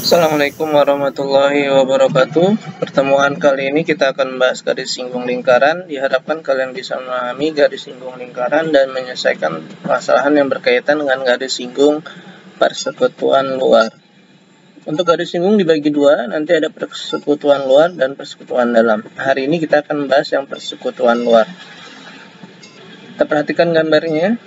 Assalamualaikum warahmatullahi wabarakatuh. Pertemuan kali ini kita akan membahas garis singgung lingkaran. Diharapkan kalian bisa memahami garis singgung lingkaran dan menyelesaikan permasalahan yang berkaitan dengan garis singgung persekutuan luar. Untuk garis singgung dibagi dua, nanti ada persekutuan luar dan persekutuan dalam. Hari ini kita akan membahas yang persekutuan luar. Kita perhatikan gambarnya.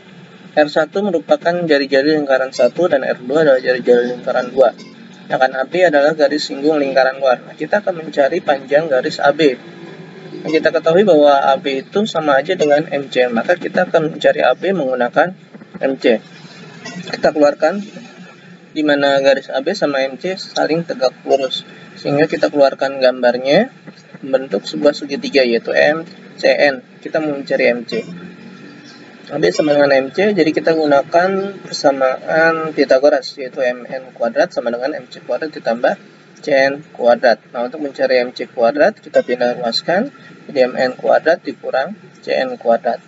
R1 merupakan jari-jari lingkaran 1 dan R2 adalah jari-jari lingkaran 2. Sedangkan AB adalah garis singgung lingkaran luar. Nah, kita akan mencari panjang garis AB. Nah, kita ketahui bahwa AB itu sama aja dengan MC, maka kita akan mencari AB menggunakan MC. Kita keluarkan di mana garis AB sama MC saling tegak lurus, sehingga kita keluarkan gambarnya membentuk sebuah segitiga yaitu MCN. Kita mau mencari MC. AB sama dengan MC, jadi kita gunakan persamaan Pythagoras, yaitu MN kuadrat sama dengan MC kuadrat ditambah CN kuadrat. Nah, untuk mencari MC kuadrat, kita pindah ruaskan, jadi MN kuadrat dikurang CN kuadrat.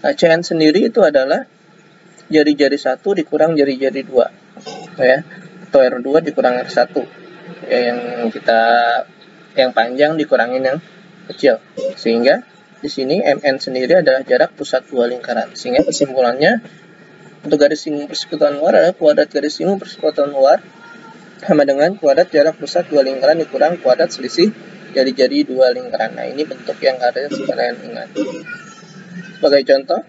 Nah, CN sendiri itu adalah jari-jari 1 dikurang jari-jari 2, ya, atau R2 dikurang R1, ya, yang panjang dikurangin yang kecil, sehingga di sini MN sendiri adalah jarak pusat dua lingkaran. Sehingga kesimpulannya untuk garis singgung persekutuan luar adalah kuadrat garis singgung persekutuan luar sama dengan kuadrat jarak pusat dua lingkaran dikurang kuadrat selisih jari-jari dua lingkaran. Nah, ini bentuk yang harus kalian ingat. Sebagai contoh,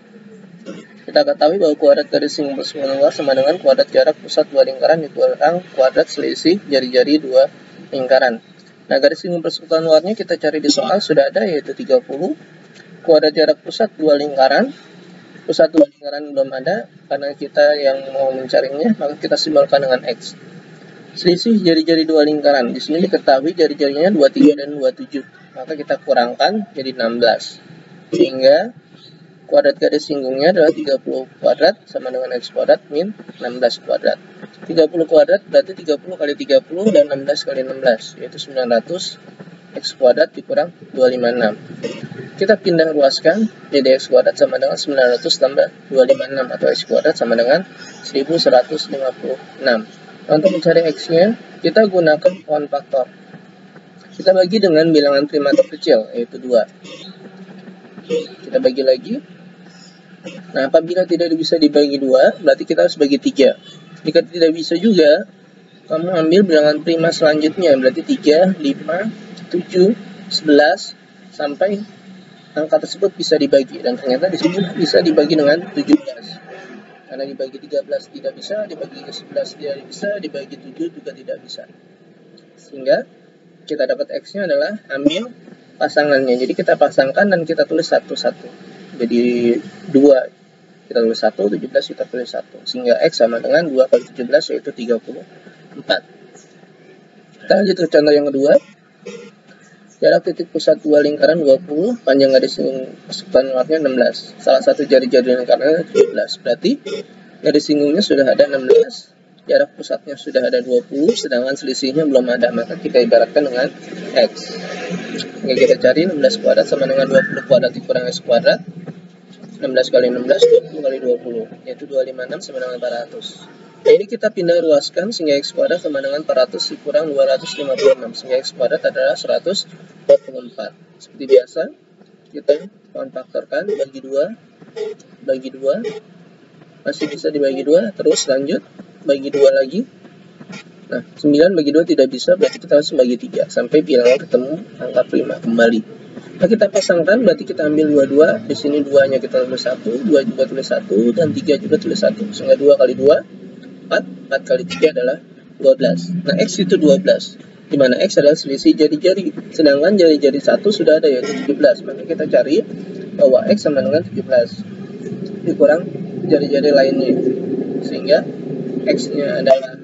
kita ketahui bahwa kuadrat garis singgung persekutuan luar sama dengan kuadrat jarak pusat dua lingkaran dikurang kuadrat selisih jari-jari dua lingkaran. Nah, garis singgung persekutuan luarnya kita cari di soal sudah ada, yaitu 30. Kuadrat jarak pusat dua lingkaran. Pusat dua lingkaran belum ada, karena kita yang mau mencarinya, maka kita simbolkan dengan X. Selisih jari-jari dua lingkaran. Di sini diketahui jari-jarinya 23 dan 27. Maka kita kurangkan jadi 16. Sehingga kuadrat garis singgungnya adalah 30 kuadrat sama dengan X kuadrat min 16 kuadrat. 30 kuadrat berarti 30 kali 30 dan 16 kali 16, yaitu 900 X kuadrat dikurang 256. Kita pindah ruaskan, jadi X kuadrat sama dengan 900 tambah 256 atau X kuadrat sama dengan 1156. Nah, untuk mencari X-nya, kita gunakan pohon faktor. Kita bagi dengan bilangan prima terkecil, yaitu 2. Kita bagi lagi. Nah, apabila tidak bisa dibagi 2, berarti kita harus bagi 3. Jika tidak bisa juga, kamu ambil bilangan prima selanjutnya, berarti 3, 5, 7, 11, sampai angka tersebut bisa dibagi. Dan ternyata di sini bisa dibagi dengan 17. Karena dibagi 13 tidak bisa, dibagi ke 11 tidak bisa, dibagi 7 juga tidak bisa. Sehingga kita dapat X-nya adalah ambil pasangannya. Jadi kita pasangkan dan kita tulis satu-satu. Jadi 2 kita tulis 1, 17 kita tulis 1. Sehingga X sama dengan 2 kali 17 yaitu 34. Kita lanjut ke contoh yang kedua. Jarak titik pusat dua lingkaran 20, panjang garis singgung persekutuan luarnya 16. Salah satu jari-jari lingkarannya 17. Berarti garis singgungnya sudah ada 16, jarak pusatnya sudah ada 20, sedangkan selisihnya belum ada. Maka kita ibaratkan dengan X. Oke, kita cari 16 kuadrat sama dengan 20 kuadrat dikurang X kuadrat. 16 kali 16, 20 kali 20, yaitu 256 sama dengan 400. Nah, ini kita pindah ruaskan sehingga X kuadrat sama dengan 400 dikurang 256, sehingga X kuadrat adalah 124. Seperti biasa, kita faktorkan, bagi 2, masih bisa dibagi 2, terus lanjut, bagi 2 lagi. Nah, 9 bagi 2 tidak bisa, berarti kita harus bagi 3, sampai bilangan ketemu angka prima kembali. Nah, kita pasangkan, berarti kita ambil 22, di sini 2-nya kita tulis 1, 2 juga tulis 1, dan 3 juga tulis 1, sehingga 2 kali 2, 4 kali 3 adalah 12. Nah, X itu 12, di mana X adalah selisih jari-jari, sedangkan jari-jari 1 sudah ada yaitu 17. Maka kita cari bahwa X sama dengan 17 dikurang jari-jari lainnya, sehingga X-nya adalah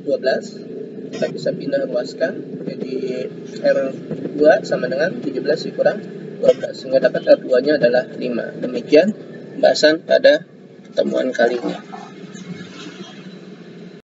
12. Kita bisa pindah ruaskan, jadi R2 sama dengan 17 dikurang 12, sehingga dapat R2-nya adalah 5. Demikian pembahasan pada pertemuan kali ini.